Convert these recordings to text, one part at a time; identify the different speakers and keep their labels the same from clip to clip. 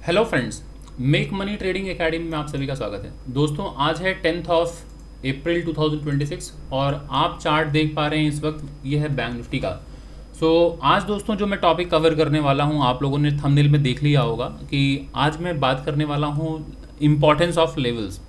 Speaker 1: Hello friends, make money trading academy में आप सभी का स्वागत है। दोस्तों, आज है 10th ऑफ अप्रैल 2026 और आप चार्ट देख पा रहे हैं इस वक्त, ये है बैंक निफ्टी का। आज दोस्तों जो मैं टॉपिक कवर करने वाला हूँ, आप लोगों ने थंबनेल में देख लिया होगा कि आज मैं बात करने वाला हूँ इम्पॉर्टेंस ऑफ लेवल्स।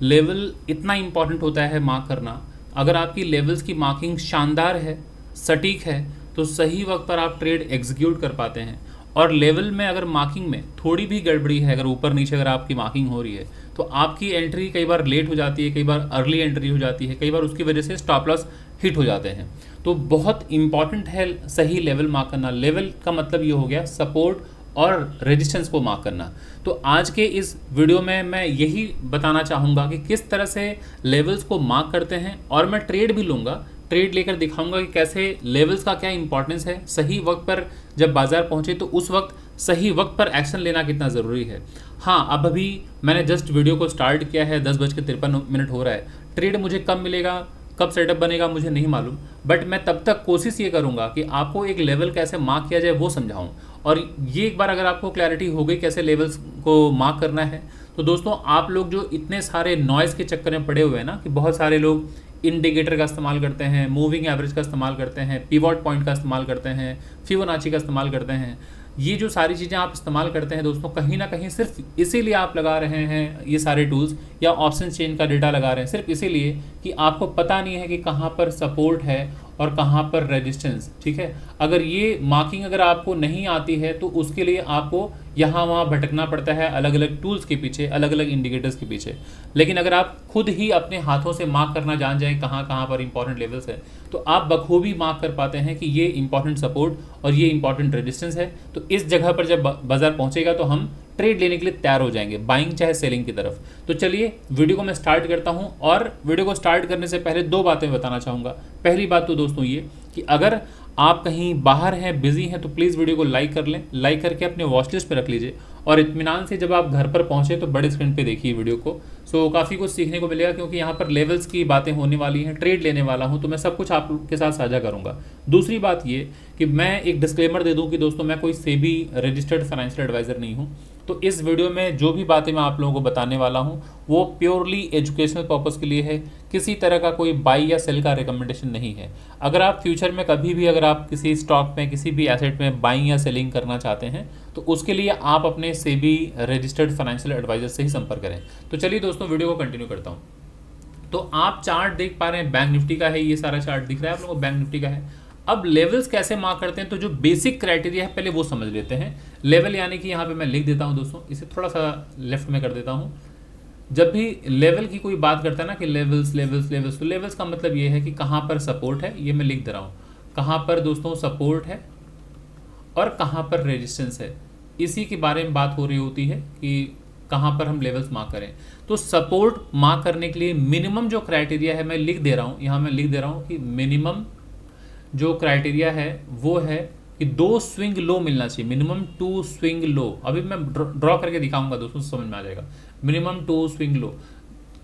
Speaker 1: लेवल इतना इम्पॉर्टेंट होता है मार्क करना। अगर आपकी लेवल्स की मार्किंग शानदार है, सटीक है, तो सही वक्त पर आप ट्रेड एग्जीक्यूट कर पाते हैं। और लेवल में अगर मार्किंग में थोड़ी भी गड़बड़ी है, अगर ऊपर नीचे अगर आपकी मार्किंग हो रही है, तो आपकी एंट्री कई बार लेट हो जाती है, कई बार अर्ली एंट्री हो जाती है, कई बार उसकी वजह से स्टॉप लॉस हिट हो जाते हैं। तो बहुत इंपॉर्टेंट है सही लेवल मार्क करना। लेवल का मतलब ये हो गया सपोर्ट और रेजिस्टेंस को मार्क करना। तो आज के इस वीडियो में मैं यही बताना चाहूँगा कि किस तरह से लेवल्स को मार्क करते हैं, और मैं ट्रेड भी लूँगा, ट्रेड लेकर दिखाऊंगा कि कैसे लेवल्स का क्या इंपॉर्टेंस है। सही वक्त पर जब बाजार पहुंचे तो उस वक्त सही वक्त पर एक्शन लेना कितना ज़रूरी है। हाँ, अब अभी मैंने जस्ट वीडियो को स्टार्ट किया है, 10:53 हो रहा है। ट्रेड मुझे कब मिलेगा, कब सेटअप बनेगा, मुझे नहीं मालूम, बट मैं तब तक कोशिश ये करूँगा कि आपको एक लेवल कैसे मार्क किया जाए वो समझाऊँ। और ये एक बार अगर आपको क्लैरिटी हो गई कैसे लेवल्स को मार्क करना है, तो दोस्तों आप लोग जो इतने सारे नॉइज़ के चक्कर में पड़े हुए हैं ना, कि बहुत सारे लोग इंडिकेटर का इस्तेमाल करते हैं, मूविंग एवरेज का इस्तेमाल करते हैं, पिवट पॉइंट का इस्तेमाल करते हैं, फिबोनाची का इस्तेमाल करते हैं, ये जो सारी चीज़ें आप इस्तेमाल करते हैं दोस्तों, कहीं ना कहीं सिर्फ इसीलिए आप लगा रहे हैं ये सारे टूल्स, या ऑप्शन चेन का डेटा लगा रहे हैं सिर्फ इसीलिए कि आपको पता नहीं है कि कहाँ पर सपोर्ट है और कहाँ पर रेजिस्टेंस। ठीक है, अगर ये मार्किंग अगर आपको नहीं आती है तो उसके लिए आपको यहाँ वहाँ भटकना पड़ता है अलग अलग टूल्स के पीछे, अलग अलग इंडिकेटर्स के पीछे। लेकिन अगर आप खुद ही अपने हाथों से मार्क करना जान जाएं कहाँ कहाँ पर इंपॉर्टेंट लेवल्स है, तो आप बखूबी मार्क कर पाते हैं कि ये इंपॉर्टेंट सपोर्ट और ये इंपॉर्टेंट रेजिस्टेंस है। तो इस जगह पर जब बाजार पहुंचेगा तो हम ट्रेड लेने के लिए तैयार हो जाएंगे, बाइंग चाहे सेलिंग की तरफ। तो चलिए वीडियो को मैं स्टार्ट करता हूं, और वीडियो को स्टार्ट करने से पहले दो बातें बताना चाहूँगा। पहली बात तो दोस्तों ये कि अगर आप कहीं बाहर हैं, बिजी हैं, तो प्लीज़ वीडियो को लाइक कर लें, लाइक करके अपने वॉच लिस्ट पर रख लीजिए, और इत्मीनान से जब आप घर पर पहुँचे तो बड़े स्क्रीन पे देखिए वीडियो को। काफ़ी कुछ सीखने को मिलेगा, क्योंकि यहाँ पर लेवल्स की बातें होने वाली हैं, ट्रेड लेने वाला हूँ, तो मैं सब कुछ आपके साथ साझा करूँगा। दूसरी बात ये कि मैं एक डिस्क्लेमर दे दूँ कि दोस्तों मैं कोई सेबी रजिस्टर्ड फाइनेंशियल एडवाइज़र नहीं हूँ। तो इस वीडियो में जो भी बातें मैं आप लोगों को बताने वाला हूँ वो प्योरली एजुकेशनल पर्पज़ के लिए है, किसी तरह का कोई बाई या सेल का रिकमेंडेशन नहीं है। अगर आप फ्यूचर में कभी भी अगर आप किसी स्टॉक में, किसी भी एसेट में बाइंग या सेलिंग करना चाहते हैं, तो उसके लिए आप अपने सेबी रजिस्टर्ड फाइनेंशियल एडवाइजर से ही संपर्क करें। तो चलिए दोस्तों वीडियो को कंटिन्यू करता हूँ। तो आप चार्ट देख पा रहे हैं, बैंक निफ्टी का है, ये सारा चार्ट दिख रहा है आप लोगों को, बैंक निफ्टी का है। अब लेवल्स कैसे मार्क करते हैं, तो जो बेसिक क्राइटेरिया है पहले वो समझ लेते हैं। लेवल यानी कि यहाँ पे मैं लिख देता हूँ दोस्तों, इसे थोड़ा सा लेफ्ट में कर देता हूँ। जब भी लेवल की कोई बात करता है ना कि लेवल्स लेवल्स लेवल्स, तो लेवल्स का मतलब ये है कि कहाँ पर सपोर्ट है, ये मैं लिख दे रहा हूँ, कहाँ पर दोस्तों सपोर्ट है और कहाँ पर रेजिस्टेंस है। इसी के बारे में बात हो रही होती है कि कहाँ पर हम लेवल्स मार्क करें। तो सपोर्ट मार्क करने के लिए मिनिमम जो क्राइटेरिया है मैं लिख दे रहा हूँ, यहाँ मैं लिख दे रहा हूँ कि मिनिमम जो क्राइटेरिया है वो है कि 2 स्विंग लो मिलना चाहिए, मिनिमम 2 स्विंग लो। अभी मैं ड्रॉ करके दिखाऊंगा दोस्तों, समझ में आ जाएगा। मिनिमम 2 स्विंग लो,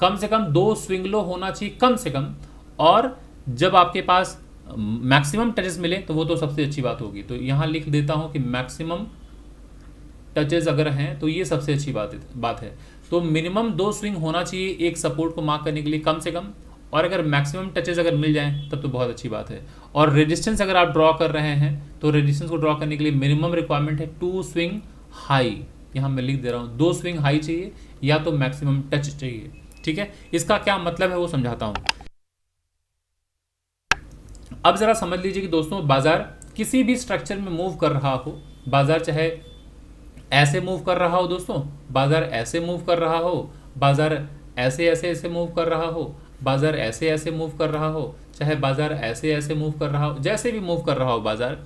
Speaker 1: कम से कम 2 स्विंग लो होना चाहिए कम से कम। और जब आपके पास मैक्सिमम टचेस मिले तो वो तो सबसे अच्छी बात होगी। तो यहाँ लिख देता हूँ कि मैक्सिमम टचेस अगर हैं तो ये सबसे अच्छी बात है। तो मिनिमम 2 स्विंग होना चाहिए एक सपोर्ट को मार्क करने के लिए कम से कम, और अगर मैक्सिमम टचेस अगर मिल जाएं तब तो बहुत अच्छी बात है। और रेजिस्टेंस अगर आप ड्रॉ कर रहे हैं तो रेजिस्टेंस को ड्रॉ करने के लिए मिनिमम रिक्वायरमेंट है 2 स्विंग हाई। यहाँ मैं लिख दे रहा हूँ 2 स्विंग हाई चाहिए या तो मैक्सिमम टच चाहिए। ठीक है, इसका क्या मतलब है वो समझाता हूँ। अब जरा समझ लीजिए कि दोस्तों बाजार किसी भी स्ट्रक्चर में मूव कर रहा हो, बाजार चाहे ऐसे मूव कर रहा हो दोस्तों, बाजार ऐसे मूव कर रहा हो, बाजार ऐसे ऐसे ऐसे मूव कर रहा हो, बाजार ऐसे ऐसे मूव कर रहा हो, चाहे बाजार ऐसे ऐसे मूव कर रहा हो, जैसे भी मूव कर रहा हो बाजार,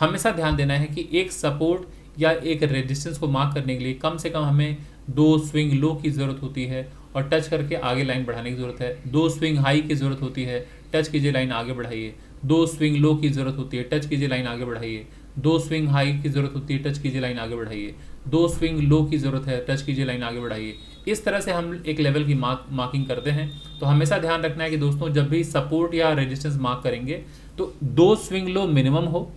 Speaker 1: हमेशा ध्यान देना है कि एक सपोर्ट या एक रेजिस्टेंस को मार्क करने के लिए कम से कम हमें 2 स्विंग लो की ज़रूरत होती है और टच करके आगे लाइन बढ़ाने की ज़रूरत है। 2 स्विंग हाई की ज़रूरत होती है, टच कीजिए लाइन आगे बढ़ाइए। 2 स्विंग लो की ज़रूरत होती है, टच कीजिए लाइन आगे बढ़ाइए। 2 स्विंग हाई की ज़रूरत होती है, टच कीजिए लाइन आगे बढ़ाइए। 2 स्विंग लो की ज़रूरत है, टच कीजिए लाइन आगे बढ़ाइए। इस तरह से हम एक लेवल की मार्किंग करते हैं। तो हमेशा ध्यान रखना है कि दोस्तों जब भी सपोर्ट या रेजिस्टेंस मार्क करेंगे तो 2 स्विंग लो मिनिमम हो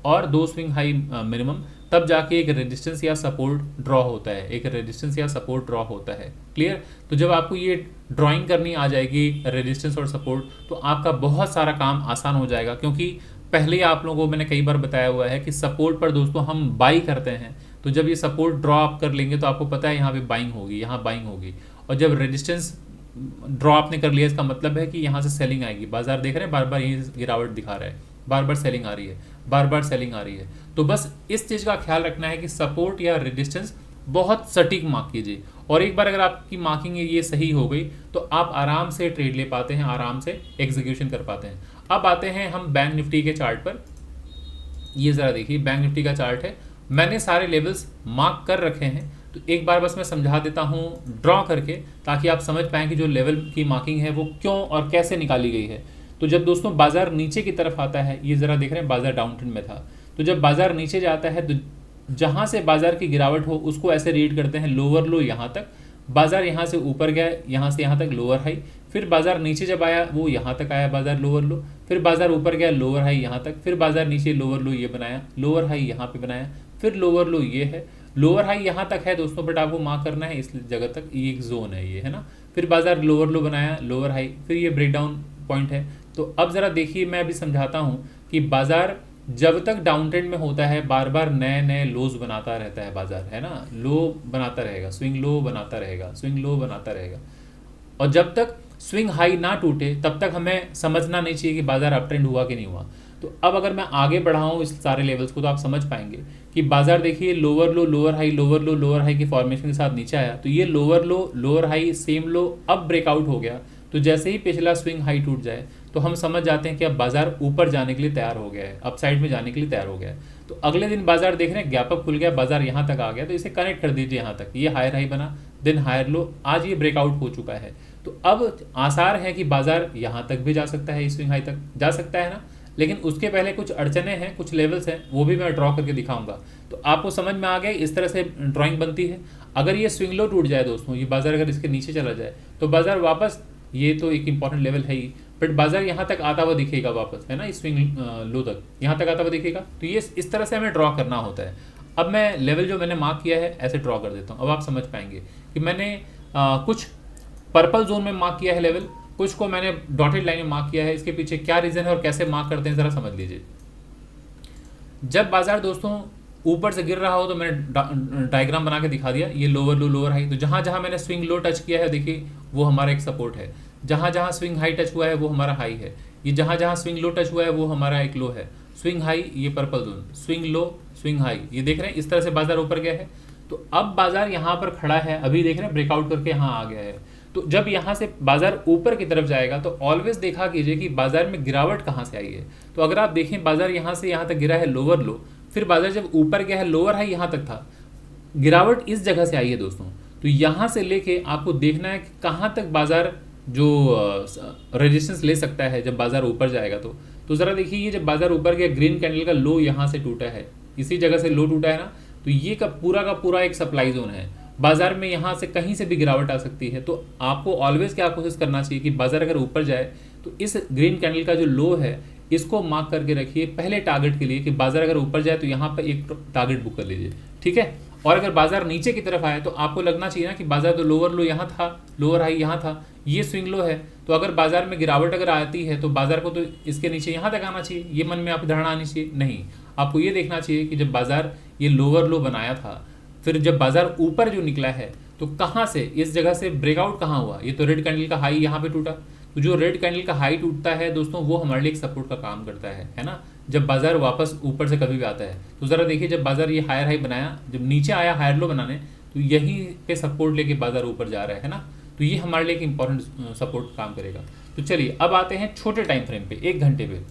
Speaker 1: और 2 स्विंग हाई मिनिमम। तब जाके एक रेजिस्टेंस या सपोर्ट ड्रॉ होता है, एक रेजिस्टेंस या सपोर्ट ड्रॉ होता है। क्लियर? तो जब आपको ये ड्राइंग करनी आ जाएगी रेजिस्टेंस और सपोर्ट, तो आपका बहुत सारा काम आसान हो जाएगा, क्योंकि पहले ही आप लोगों को मैंने कई बार बताया हुआ है कि सपोर्ट पर दोस्तों हम बाई करते हैं। तो जब ये सपोर्ट ड्रॉ आप कर लेंगे तो आपको पता है यहाँ पे बाइंग होगी, यहाँ बाइंग होगी, और जब रेजिस्टेंस ड्रॉ आपने कर लिया, इसका मतलब है कि यहाँ से सेलिंग आएगी। बाजार देख रहे हैं बार बार यही गिरावट दिखा रहा है, बार बार सेलिंग आ रही है, बार बार सेलिंग आ रही है। तो बस इस चीज़ का ख्याल रखना है कि सपोर्ट या रेजिस्टेंस बहुत सटीक मार्क कीजिए, और एक बार अगर आपकी मार्किंग ये सही हो गई तो आप आराम से ट्रेड ले पाते हैं, आराम से एग्जीक्यूशन कर पाते हैं। अब आते हैं हम बैंक निफ्टी के चार्ट पर। ये ज़रा देखिए, बैंक निफ्टी का चार्ट है, मैंने सारे लेवल्स मार्क कर रखे हैं। तो एक बार बस मैं समझा देता हूँ ड्रॉ करके, ताकि आप समझ पाएँ कि जो लेवल की मार्किंग है वो क्यों और कैसे निकाली गई है। तो जब दोस्तों बाजार नीचे की तरफ आता है, ये ज़रा देख रहे हैं बाजार डाउन ट्रेंड में था, तो जब बाजार नीचे जाता है तो जहाँ से बाजार की गिरावट हो उसको ऐसे रीड करते हैं लोअर लो यहाँ तक। बाजार यहाँ से ऊपर गया, यहाँ से यहाँ तक लोअर हाई, फिर बाजार नीचे जब आया वो यहाँ तक आया बाजार लोअर लो, फिर बाजार ऊपर गया लोअर हाई यहाँ तक, फिर बाजार नीचे लोअर लो ये बनाया, लोअर हाई यहाँ पे बनाया, फिर लोअर लो ये है, लोअर हाई यहाँ तक है दोस्तों, बट आपको मार्क करना है इस जगह तक, ये एक जोन है ये, है ना। फिर बाजार लोअर लो बनाया, लोअर हाई, फिर ये ब्रेकडाउन पॉइंट है। तो अब ज़रा देखिए, मैं अभी समझाता हूँ कि बाजार जब तक डाउन ट्रेंड में होता है बार बार नए नए लोज बनाता रहता है बाजार, है ना, लो बनाता रहेगा, स्विंग लो बनाता रहेगा, स्विंग लो बनाता रहेगा, और जब तक स्विंग हाई ना टूटे तब तक हमें समझना नहीं चाहिए कि बाजार अप ट्रेंड हुआ कि नहीं हुआ। तो अब अगर मैं आगे बढ़ाऊँ इस सारे लेवल्स को तो आप समझ पाएंगे कि बाजार देखिए lower low lower high, lower low lower high की फॉर्मेशन के साथ नीचे आया, तो ये lower low lower high same low अब ब्रेकआउट हो गया। तो जैसे ही पिछला स्विंग हाई टूट जाए तो हम समझ जाते हैं कि अब बाजार ऊपर जाने के लिए तैयार हो गया है, अपसाइड में जाने के लिए तैयार हो गया है। तो अगले दिन बाजार देख रहे हैं गैप अप खुल गया, बाजार यहाँ तक आ गया, तो इसे कनेक्ट कर दीजिए यहाँ तक, ये हायर हाई बना, देन हायर लो, आज ये ब्रेकआउट हो चुका है। तो अब आसार है कि बाजार यहाँ तक भी जा सकता है, स्विंग हाई तक जा सकता है ना, लेकिन उसके पहले कुछ अड़चने हैं, कुछ लेवल्स हैं, वो भी मैं ड्रॉ करके दिखाऊंगा। तो आपको समझ में आ गया इस तरह से ड्राइंग बनती है। अगर ये स्विंग लो टूट जाए दोस्तों, ये बाजार अगर इसके नीचे चला जाए तो बाजार वापस, ये तो एक इंपॉर्टेंट लेवल है ही, बट बाजार यहाँ तक आता हुआ दिखेगा वापस, है ना, इस स्विंग लो तक यहाँ तक आता हुआ दिखेगा। तो ये इस तरह से हमें ड्रॉ करना होता है। अब मैं लेवल जो मैंने मार्क किया है ऐसे ड्रॉ कर देता हूँ। अब आप समझ पाएंगे कि मैंने कुछ पर्पल जोन में मार्क किया है लेवल, कुछ को मैंने डॉटेड लाइन में मार्क किया है। इसके पीछे क्या रीज़न है और कैसे मार्क करते हैं ज़रा समझ लीजिए। जब बाजार दोस्तों ऊपर से गिर रहा हो तो मैंने डायग्राम बना के दिखा दिया, ये लोअर लो लोअर हाई, तो जहाँ जहाँ मैंने स्विंग लो टच किया है देखिए वो हमारा एक सपोर्ट है, जहाँ जहाँ स्विंग हाई टच हुआ है वो हमारा हाई है, ये जहाँ जहाँ स्विंग लो टच हुआ है वो हमारा एक लो है, स्विंग हाई ये purple zone, swing low swing high, ये देख रहे हैं इस तरह से बाजार ऊपर गया है। तो अब बाजार यहाँ पर खड़ा है, अभी देख रहे हैं ब्रेकआउट करके यहाँ आ गया है। तो जब यहाँ से बाजार ऊपर की तरफ जाएगा तो ऑलवेज देखा कीजिए कि बाजार में गिरावट कहाँ से आई है। तो अगर आप देखें बाजार यहाँ से यहाँ तक गिरा है लोअर लो, फिर बाजार जब ऊपर गया है लोअर हाई यहाँ तक था, गिरावट इस जगह से आई है दोस्तों। तो यहाँ से लेके आपको देखना है कि कहाँ तक बाजार जो रेजिस्टेंस ले सकता है जब बाजार ऊपर जाएगा। तो ज़रा देखिए, ये जब बाजार ऊपर गया ग्रीन कैंडल का लो यहाँ से टूटा है, इसी जगह से लो टूटा है ना, तो ये का पूरा एक सप्लाई जोन है। बाजार में यहाँ से कहीं से भी गिरावट आ सकती है। तो आपको ऑलवेज क्या कोशिश करना चाहिए कि बाजार अगर ऊपर जाए तो इस ग्रीन कैंडल का जो लो है इसको मार्क करके रखिए पहले टारगेट के लिए, कि बाजार अगर ऊपर जाए तो यहाँ पर एक टारगेट बुक कर लीजिए, ठीक है। और अगर बाजार नीचे की तरफ आए तो आपको लगना चाहिए ना कि बाजार तो लोअर लो यहाँ था, लोअर हाई यहाँ था, ये स्विंग लो है, तो अगर बाजार में गिरावट अगर आती है तो बाजार को तो इसके नीचे यहाँ तक आना चाहिए, ये मन में आप धारणा आनी चाहिए। नहीं, आपको ये देखना चाहिए कि जब बाजार ये लोअर लो बनाया था, फिर जब बाजार ऊपर जो निकला है तो कहाँ से, इस जगह से ब्रेकआउट कहाँ हुआ, ये तो रेड कैंडल का हाई यहाँ पे टूटा। तो जो रेड कैंडल का हाई टूटता है दोस्तों वो हमारे लिए एक सपोर्ट का काम करता है ना, जब बाजार वापस ऊपर से कभी भी आता है। तो ज़रा देखिए, जब बाजार ये हायर हाई बनाया, जब नीचे आया हायर लो बनाने, तो यहीं पे सपोर्ट लेके बाजार ऊपर जा रहा है ना, तो ये हमारे लिए एक इंपॉर्टेंट सपोर्ट काम करेगा। तो चलिए अब आते हैं छोटे टाइम फ्रेम पे, 1 घंटे पे।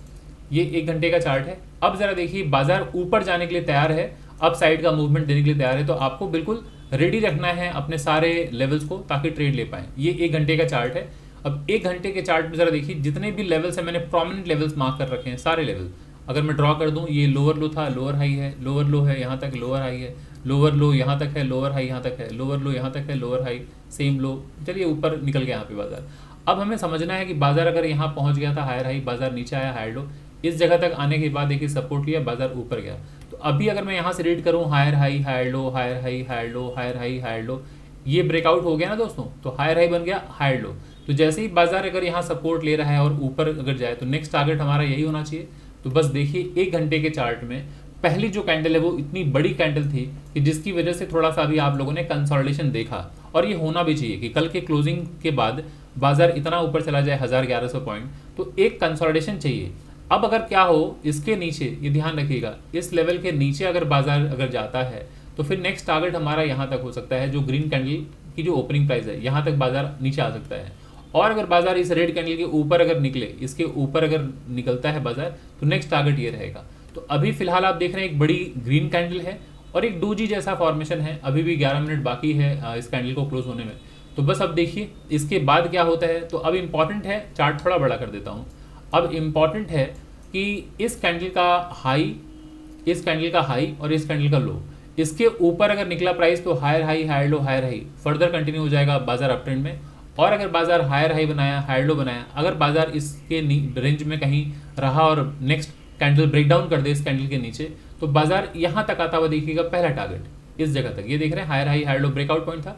Speaker 1: ये 1 घंटे का चार्ट है। अब ज़रा देखिए, बाजार ऊपर जाने के लिए तैयार है, अप साइड का मूवमेंट देने के लिए तैयार है, तो आपको बिल्कुल रेडी रखना है अपने सारे लेवल्स को ताकि ट्रेड ले पाएँ। ये 1 घंटे का चार्ट है। अब 1 घंटे के चार्ट में ज़रा देखिए, जितने भी लेवल्स हैं मैंने प्रोमिनेंट लेवल्स मार्क कर रखे हैं, सारे लेवल। अगर मैं ड्रॉ कर दूं, ये लोअर लो था, लोअर हाई है, लोअर लो है यहाँ तक, लोअर हाई है, लोअर लो यहाँ तक है, लोअर हाई यहाँ तक है, लोअर लो यहाँ तक है, लोअर हाई सेम लो, चलिए ऊपर निकल गया यहाँ पे बाजार। अब हमें समझना है कि बाजार अगर यहाँ पहुँच गया था हायर हाई, बाजार नीचे आया हायर लो, इस जगह तक आने के बाद देखिए सपोर्ट लिया, बाजार ऊपर गया। तो अभी अगर मैं यहाँ से रीड करूँ higher high higher low, higher high higher low, higher high higher low, ये ब्रेकआउट हो गया ना दोस्तों, तो हायर हाई बन गया हायर लो। तो जैसे ही बाजार अगर यहाँ सपोर्ट ले रहा है और ऊपर अगर जाए तो नेक्स्ट टारगेट हमारा यही होना चाहिए। तो बस देखिए 1 घंटे के चार्ट में पहली जो कैंडल है वो इतनी बड़ी कैंडल थी कि जिसकी वजह से थोड़ा सा अभी आप लोगों ने कंसोलिडेशन देखा, और ये होना भी चाहिए कि कल के क्लोजिंग के बाद बाजार इतना ऊपर चला जाए 1100 पॉइंट, तो एक कंसोलिडेशन चाहिए। अब अगर क्या हो इसके नीचे, ये ध्यान रखिएगा, इस लेवल के नीचे अगर बाजार अगर जाता है तो फिर नेक्स्ट टारगेट हमारा यहाँ तक हो सकता है, जो ग्रीन कैंडल की जो ओपनिंग प्राइस है यहाँ तक बाजार नीचे आ सकता है। और अगर बाजार इस रेड कैंडल के ऊपर अगर निकले, इसके ऊपर अगर निकलता है बाजार, तो नेक्स्ट टारगेट ये रहेगा। तो अभी फिलहाल आप देख रहे हैं एक बड़ी ग्रीन कैंडल है और एक डोजी जैसा फॉर्मेशन है, अभी भी 11 मिनट बाकी है इस कैंडल को क्लोज होने में। तो बस अब देखिए इसके बाद क्या होता है। तो अब इम्पॉर्टेंट है, चार्ट थोड़ा बड़ा कर देता हूँ। अब इम्पॉर्टेंट है कि इस कैंडल का हाई, इस कैंडल का हाई और इस कैंडल का लो, इसके ऊपर अगर निकला प्राइस तो higher high higher low higher high further continue हो जाएगा बाजार अप ट्रेंड में। और अगर बाजार हायर हाई बनाया हायर लो बनाया, अगर बाजार इसके रेंज में कहीं रहा और नेक्स्ट कैंडल ब्रेकडाउन कर दे इस कैंडल के नीचे, तो बाजार यहाँ तक आता हुआ देखिएगा, पहला टारगेट इस जगह तक, ये देख रहे हैं higher high higher low breakout point था,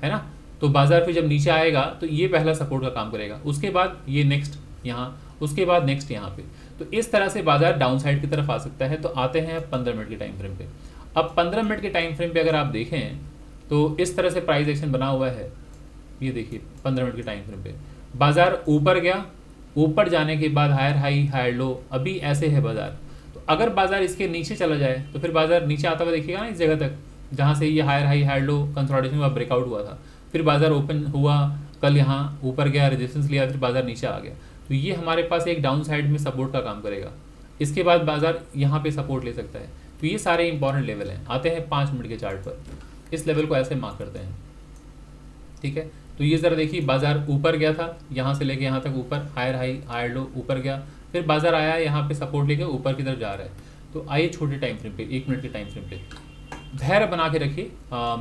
Speaker 1: है ना। तो बाजार फिर जब नीचे आएगा तो ये पहला सपोर्ट का काम करेगा, उसके बाद ये नेक्स्ट यहाँ, उसके बाद नेक्स्ट यहाँ पे। तो इस तरह से बाजार डाउन साइड की तरफ आ सकता है। तो आते हैं 15 मिनट के टाइम फ्रेम पे। अब 15 मिनट के टाइम फ्रेम पे अगर आप देखें तो इस तरह से प्राइस एक्शन बना हुआ है। ये देखिए 15 मिनट के टाइम फ्रेम पे बाजार ऊपर गया, ऊपर जाने के बाद हायर हाई हायर लो, अभी ऐसे है बाजार। तो अगर बाजार इसके नीचे चला जाए तो फिर बाजार नीचे आता हुआ देखिएगा ना इस जगह तक, जहाँ से ये higher high higher low consolidation हुआ, ब्रेकआउट हुआ था, फिर बाजार ओपन हुआ, कल यहाँ ऊपर गया, रेजिस्टेंस लिया, फिर बाजार नीचे आ गया। तो ये हमारे पास एक डाउन साइड में सपोर्ट का काम करेगा। इसके बाद बाजार यहाँ पे सपोर्ट ले सकता है। तो ये सारे इंपॉर्टेंट लेवल हैं। आते हैं 5 मिनट के चार्ट पर, इस लेवल को ऐसे मार्क करते हैं, ठीक है। तो ये ज़रा देखिए बाजार ऊपर गया था, यहाँ से लेके यहाँ तक ऊपर, हायर हाई हायर लो, ऊपर गया, फिर बाजार आया यहाँ पे सपोर्ट लेके ऊपर की तरफ जा रहा है। तो आइए छोटे टाइम फ्रेम पे, 1 मिनट के टाइम फ्रेम पे धैर्य बना के रखिए।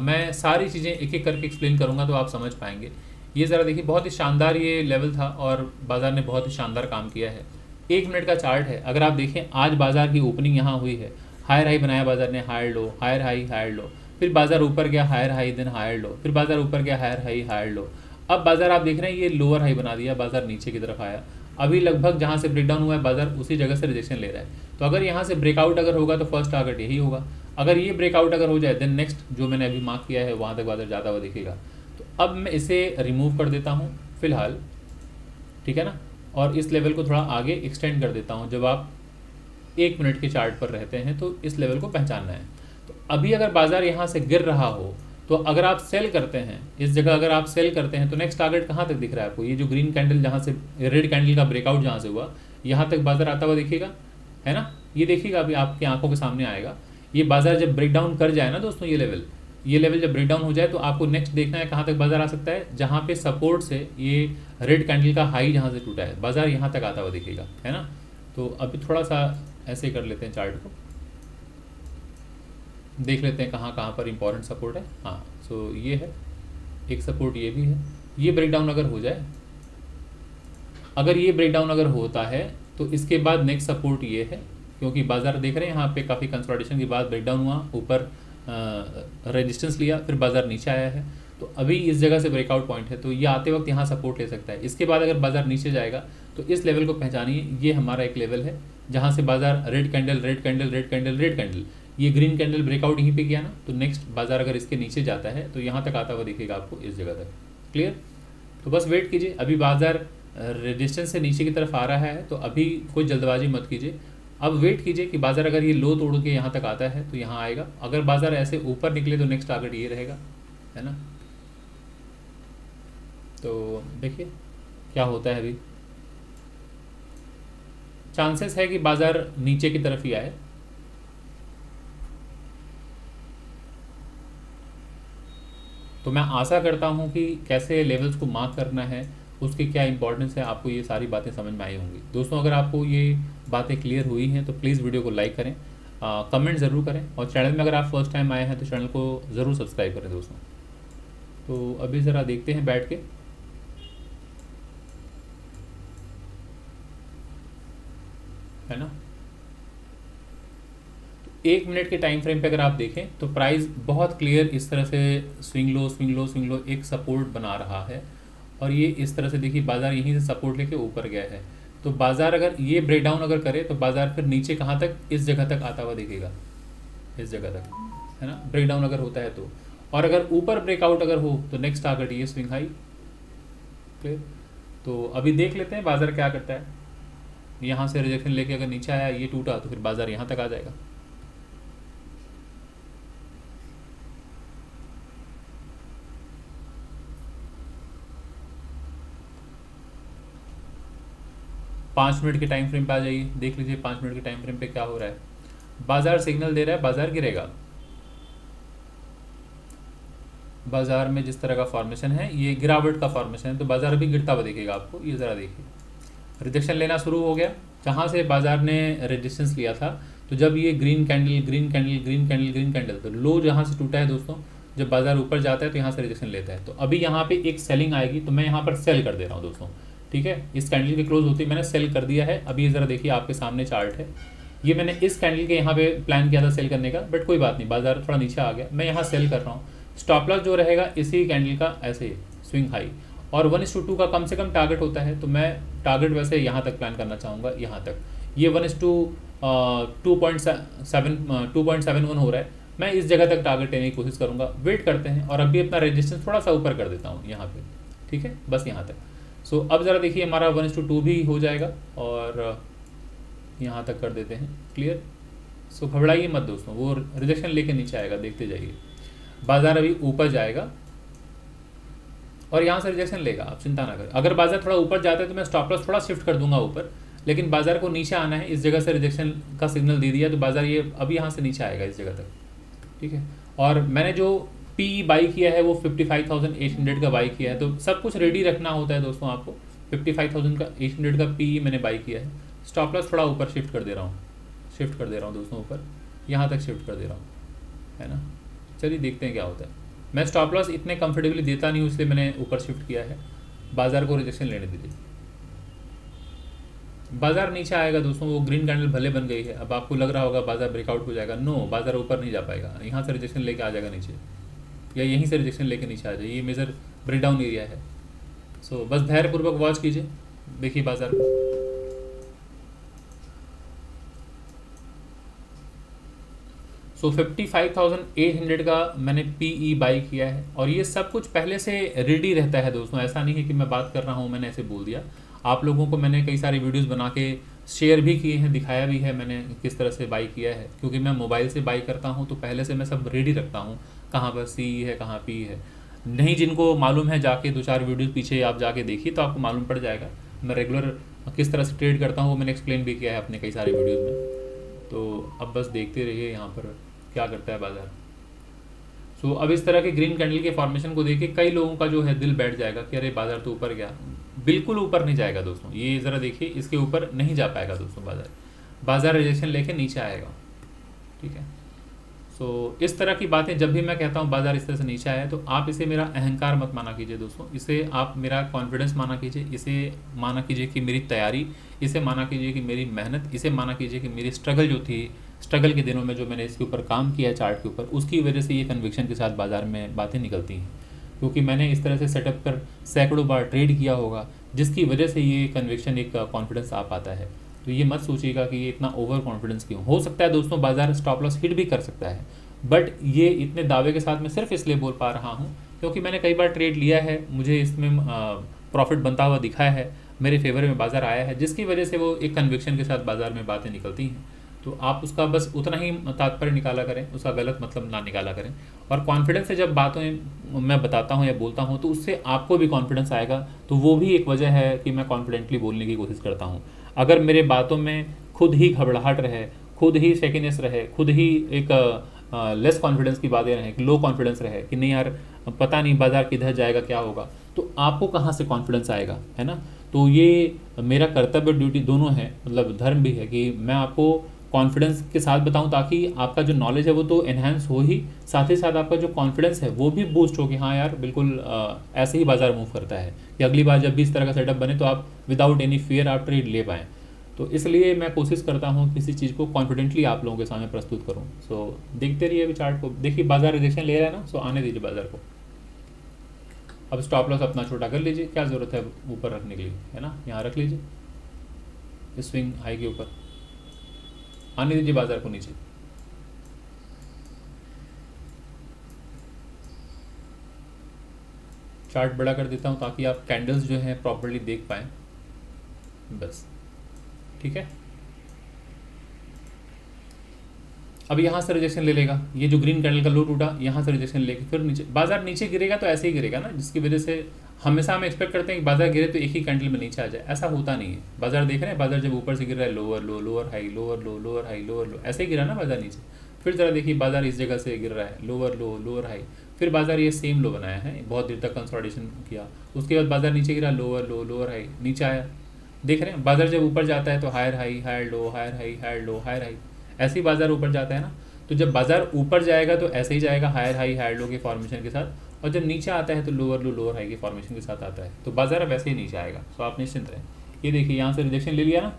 Speaker 1: मैं सारी चीज़ें एक एक करके एक्सप्लेन करूँगा तो आप समझ पाएंगे। ये ज़रा देखिए बहुत ही शानदार ये लेवल था और बाजार ने बहुत ही शानदार काम किया है। 1 मिनट का चार्ट है, अगर आप देखें आज बाजार की ओपनिंग यहाँ हुई है, हायर हाई बनाया बाजार ने, higher low, higher high higher low, फिर बाजार ऊपर गया higher high then higher low, फिर बाजार ऊपर गया हायर हाई हायर लो। अब बाजार आप देख रहे हैं ये लोअर हाई बना दिया, बाजार नीचे की तरफ आया, अभी लगभग जहाँ से ब्रेकडाउन हुआ है बाजार उसी जगह से रिजेक्शन ले रहा है। तो अगर यहाँ से ब्रेकआउट अगर होगा तो फर्स्ट टारगेट यही होगा। अगर ये ब्रेकआउट अगर हो जाए देन नेक्स्ट जो मैंने अभी मार्क किया है वहाँ तक बाजार जाता हुआ दिखेगा। तो अब मैं इसे रिमूव कर देता हूँ फिलहाल, ठीक है ना, और इस लेवल को थोड़ा आगे एक्सटेंड कर देता हूँ। जब आप 1 मिनट के चार्ट पर रहते हैं तो इस लेवल को पहचानना है। तो अभी अगर बाजार यहाँ से गिर रहा हो तो अगर आप सेल करते हैं इस जगह, अगर आप सेल करते हैं तो नेक्स्ट टारगेट कहाँ तक दिख रहा है आपको, ये जो ग्रीन कैंडल जहाँ से, रेड कैंडल का ब्रेकआउट जहाँ से हुआ यहाँ तक बाजार आता हुआ दिखेगा, है ना। ये देखिएगा अभी आपकी आंखों के सामने आएगा। ये बाजार जब ब्रेकडाउन कर जाए ना दोस्तों, ये लेवल जब ब्रेकडाउन हो जाए तो आपको नेक्स्ट देखना है कहाँ तक बाजार आ सकता है, जहाँ पे सपोर्ट से ये रेड कैंडल का हाई जहाँ से टूटा है बाजार यहाँ तक आता हुआ दिखेगा, है ना। तो अभी थोड़ा सा ऐसे कर लेते हैं, चार्ट को देख लेते हैं कहाँ कहाँ पर इंपॉर्टेंट सपोर्ट है। हाँ, सो ये है एक सपोर्ट, ये भी है। ये ब्रेकडाउन अगर हो जाए, अगर ये ब्रेकडाउन अगर होता है तो इसके बाद नेक्स्ट सपोर्ट ये है, क्योंकि बाजार देख रहे हैं यहाँ पे काफ़ी कंसोलिडेशन के बाद ब्रेकडाउन हुआ, ऊपर रेजिस्टेंस लिया, फिर बाजार नीचे आया है। तो अभी इस जगह से ब्रेकआउट पॉइंट है, तो ये आते वक्त यहाँ सपोर्ट ले सकता है। इसके बाद अगर बाजार नीचे जाएगा तो इस लेवल को पहचानिए, ये हमारा एक लेवल है जहाँ से बाजार red candle red candle red candle red candle, ये ग्रीन कैंडल ब्रेकआउट यहीं पे किया ना, तो नेक्स्ट बाजार अगर इसके नीचे जाता है तो यहाँ तक आता हुआ दिखेगा आपको इस जगह तक। क्लियर? तो बस वेट कीजिए, अभी बाजार रेजिस्टेंस से नीचे की तरफ आ रहा है, तो अभी कोई जल्दबाजी मत कीजिए। अब वेट कीजिए कि बाजार अगर ये लो तोड़ के यहाँ तक आता है तो यहाँ आएगा। अगर बाजार ऐसे ऊपर निकले तो नेक्स्ट टारगेट ये रहेगा, है ना। तो देखिए क्या होता है। अभी चांसेस है कि बाजार नीचे की तरफ ही आए। तो मैं आशा करता हूँ कि कैसे लेवल्स को मार्क करना है, उसकी क्या इंपॉर्टेंस है, आपको ये सारी बातें समझ में आई होंगी। दोस्तों अगर आपको ये बातें क्लियर हुई हैं तो प्लीज़ वीडियो को लाइक करें, कमेंट ज़रूर करें, और चैनल में अगर आप फर्स्ट टाइम आए हैं तो चैनल को ज़रूर सब्सक्राइब करें दोस्तों। तो अभी ज़रा देखते हैं बैठ के। है ना। 1 मिनट के टाइम फ्रेम पे अगर आप देखें तो प्राइस बहुत क्लियर इस तरह से swing low swing low swing low एक सपोर्ट बना रहा है, और ये इस तरह से देखिए बाजार यहीं से सपोर्ट लेके ऊपर गया है। तो बाजार अगर ये ब्रेक डाउन अगर करे तो बाजार फिर नीचे कहाँ तक, इस जगह तक आता हुआ दिखेगा, इस जगह तक, है ना, ब्रेक डाउन अगर होता है तो। और अगर ऊपर ब्रेकआउट अगर हो तो नेक्स्ट टारगेट ये स्विंग हाई। क्लियर। तो अभी देख लेते हैं बाजार क्या करता है। यहाँ से रिजेक्शन लेके अगर नीचे आया, ये टूटा, तो फिर बाजार यहाँ तक आ जाएगा। पाँच मिनट के टाइम फ्रेम पे आ जाइए, देख लीजिए 5 मिनट के टाइम फ्रेम पे क्या हो रहा है। बाजार सिग्नल दे रहा है बाजार गिरेगा। बाजार में जिस तरह का फॉर्मेशन है ये गिरावट का फॉर्मेशन है, तो बाजार अभी गिरता हुआ दिखेगा आपको। ये ज़रा देखिए, रिजेक्शन लेना शुरू हो गया जहाँ से बाजार ने रेजिस्टेंस लिया था। तो जब ये green candle green candle green candle green candle, तो लो जहाँ से टूटा है दोस्तों, जब बाजार ऊपर जाता है तो यहाँ से रिजेक्शन लेता है। तो अभी यहाँ पे एक सेलिंग आएगी, तो मैं यहाँ पर सेल कर दे रहा हूँ दोस्तों, ठीक है। इस कैंडल के क्लोज होते ही मैंने सेल कर दिया है। अभी ये ज़रा देखिए, आपके सामने चार्ट है, ये मैंने इस कैंडल के यहाँ पे प्लान किया था सेल करने का, बट कोई बात नहीं, बाजार थोड़ा नीचे आ गया, मैं यहाँ सेल कर रहा हूँ। स्टॉप लॉस जो रहेगा इसी कैंडल का ऐसे स्विंग हाई, और 1:2 का कम से कम टारगेट होता है, तो मैं टारगेट वैसे यहाँ तक प्लान करना चाहूँगा, यहाँ तक। ये 2.71 हो रहा है, मैं इस जगह तक टारगेट लेने की कोशिश करूँगा। वेट करते हैं, और अभी अपना रेजिस्टेंस थोड़ा सा ऊपर कर देता हूँ यहाँ पे, ठीक है, बस यहाँ तक। सो अब ज़रा देखिए हमारा 1:2 भी हो जाएगा, और यहाँ तक कर देते हैं। क्लियर। सो घबराइए मत दोस्तों, वो रिजेक्शन लेके नीचे आएगा, देखते जाइए। बाजार अभी ऊपर जाएगा और यहाँ से रिजेक्शन लेगा, आप चिंता ना करें। अगर बाजार थोड़ा ऊपर जाता है तो मैं स्टॉप लॉस थोड़ा शिफ्ट कर दूंगा ऊपर, लेकिन बाजार को नीचे आना है। इस जगह से रिजेक्शन का सिग्नल दे दिया तो बाजार ये अभी यहाँ से नीचे आएगा इस जगह तक, ठीक है। और मैंने जो पी बाई किया है वो 55,800 का बाई किया है, तो सब कुछ रेडी रखना होता है दोस्तों आपको। 55,800 का पी मैंने बाई किया है। स्टॉप लॉस थोड़ा ऊपर शिफ्ट कर दे रहा हूँ, दोस्तों, ऊपर यहाँ तक शिफ्ट कर दे रहा हूँ, है ना। चलिए देखते हैं क्या होता है। मैं स्टॉप लॉस इतने कंफर्टेबली देता नहीं हूँ, इसलिए मैंने ऊपर शिफ्ट किया है। बाजार को रिजेक्शन लेने दीजिए। बाजार नीचे आएगा दोस्तों, वो ग्रीन कैंडल भले बन गई है। अब आपको लग रहा होगा बाजार ब्रेकआउट हो जाएगा, नो, बाजार ऊपर नहीं जा पाएगा, यहाँ से रिजेक्शन लेके आ जाएगा नीचे, या यहीं से रिजेक्शन लेके नीचे आ जाए। ये मेजर ब्रेकडाउन एरिया है। सो बस धैर्यपूर्वक वॉच कीजिए, देखिए बाजार को। सो 55,800 का मैंने पीई बाई किया है, और ये सब कुछ पहले से रेडी रहता है दोस्तों। ऐसा नहीं है कि मैं बात कर रहा हूँ मैंने ऐसे बोल दिया। आप लोगों को मैंने कई सारे वीडियोस बना के शेयर भी किए हैं, दिखाया भी है मैंने किस तरह से बाई किया है, क्योंकि मैं मोबाइल से बाई करता हूँ तो पहले से मैं सब रेडी रखता हूँ, कहाँ पर सी है कहाँ पी है। नहीं जिनको मालूम है, जाके 2-4 वीडियो पीछे आप जाके देखिए तो आपको मालूम पड़ जाएगा। मैं रेगुलर किस तरह से ट्रेड करता हूँ वो मैंने एक्सप्लेन भी किया है अपने कई सारे वीडियोज़ में। तो अब बस देखते रहिए यहाँ पर क्या करता है बाजार। सो अब इस तरह के ग्रीन कैंडल के फॉर्मेशन को देख के कई लोगों का जो है दिल बैठ जाएगा कि अरे बाजार तो ऊपर गया। बिल्कुल ऊपर नहीं जाएगा दोस्तों, ये ज़रा देखिए, इसके ऊपर नहीं जा पाएगा दोस्तों। बाजार रिजेक्शन लेके नीचे आएगा, ठीक है। सो इस तरह की बातें जब भी मैं कहता हूँ बाजार इस तरह से नीचे आया, तो आप इसे मेरा अहंकार मत माना कीजिए दोस्तों, इसे आप मेरा कॉन्फिडेंस माना कीजिए, इसे माना कीजिए कि मेरी तैयारी, इसे माना कीजिए कि मेरी मेहनत, इसे माना कीजिए कि मेरी स्ट्रगल जो थी, स्ट्रगल के दिनों में जो मैंने इसके ऊपर काम किया चार्ट के ऊपर, उसकी वजह से ये कन्विक्शन के साथ बाजार में बातें निकलती हैं। क्योंकि मैंने इस तरह से सेटअप पर सैकड़ों बार ट्रेड किया होगा, जिसकी वजह से ये कन्विक्शन, एक कॉन्फिडेंस आ पाता है। तो ये मत सोचिएगा कि ये इतना ओवर कॉन्फिडेंस क्यों। हो सकता है दोस्तों बाजार स्टॉप लॉस हिट भी कर सकता है, बट ये इतने दावे के साथ मैं सिर्फ इसलिए बोल पा रहा हूँ क्योंकि मैंने कई बार ट्रेड लिया है, मुझे इसमें प्रॉफिट बनता हुआ दिखा है, मेरे फेवर में बाजार आया है, जिसकी वजह से वो एक कन्विक्शन के साथ बाजार में बातें निकलती हैं। तो आप उसका बस उतना ही तात्पर्य निकाला करें, उसका गलत मतलब ना निकाला करें। और कॉन्फिडेंस से जब बातें मैं बताता हूँ या बोलता हूँ तो उससे आपको भी कॉन्फिडेंस आएगा। तो वो भी एक वजह है कि मैं कॉन्फिडेंटली बोलने की कोशिश करता हूँ। अगर मेरे बातों में खुद ही घबराहट रहे, खुद ही शेकिनेस रहे, खुद ही एक लेस कॉन्फिडेंस की बातें रहें, लो कॉन्फिडेंस रहे कि नहीं यार पता नहीं बाजार किधर जाएगा क्या होगा, तो आपको कहाँ से कॉन्फिडेंस आएगा, है ना। तो ये मेरा कर्तव्य, ड्यूटी दोनों है, मतलब धर्म भी है कि मैं आपको कॉन्फिडेंस के साथ बताऊं, ताकि आपका जो नॉलेज है वो तो एनहेंस हो ही, साथ आपका जो कॉन्फिडेंस है वो भी बूस्ट हो कि हाँ यार बिल्कुल ऐसे ही बाजार मूव करता है, कि अगली बार जब भी इस तरह का सेटअप बने तो आप विदाउट एनी फियर आप ट्रेड ले पाएँ। तो इसलिए मैं कोशिश करता हूँ किसी चीज़ को कॉन्फिडेंटली आप लोगों के सामने प्रस्तुत करूँ। सो देखते रहिए अभी चार्ट को, देखिए बाजार रिजेक्शन ले रहा है ना, सो आने दीजिए बाजार को। अब स्टॉप लॉस अपना छोटा कर लीजिए, क्या ज़रूरत है ऊपर रखने के लिए, है ना, यहाँ रख लीजिए इस स्विंग हाई के ऊपर, आने दीजिए बाजार को नीचे। चार्ट बड़ा कर देता हूँ ताकि आप कैंडल्स जो हैं प्रॉपर्ली देख पाएँ, बस ठीक है। अब यहाँ से रिजेक्शन ले लेगा, ये जो ग्रीन कैंडल का लो टूटा, यहाँ से रिजेक्शन लेके फिर नीचे, बाजार नीचे गिरेगा तो ऐसे ही गिरेगा ना, जिसकी वजह से हमेशा हम एक्सपेक्ट करते हैं कि बाजार गिरे तो एक ही कैंडल में नीचे आ जाए, ऐसा होता नहीं है। बाजार देख रहे हैं, बाजार जब ऊपर से गिर रहा है lower low, lower high, lower low, lower high, lower लो, ऐसे ही गिरा ना बाजार नीचे। फिर ज़रा देखिए बाजार इस जगह से गिर रहा है, लोअर लो, लोअर हाई, फिर बाजार ये सेम लो बनाया है, बहुत देर तक कंसोलिडेशन किया, उसके बाद बाजार नीचे गिरा, लोअर लो, लोअर हाई, नीचे आया। देख रहे हैं बाजार जब ऊपर जाता है तो higher high, higher low, higher high, higher low, higher high, ऐसे ही बाजार ऊपर जाता है ना। तो जब बाजार ऊपर जाएगा तो ऐसे ही जाएगा हायर हाई, हायर लो के फॉर्मेशन के साथ, और जब नीचे आता है तो लोअर लो, लोअर हाई के फॉर्मेशन के साथ आता है। तो बाजार वैसे ही नीचे आएगा, तो आप निश्चिंत रहें। ये देखिए यहाँ से रिजेक्शन ले लिया ना,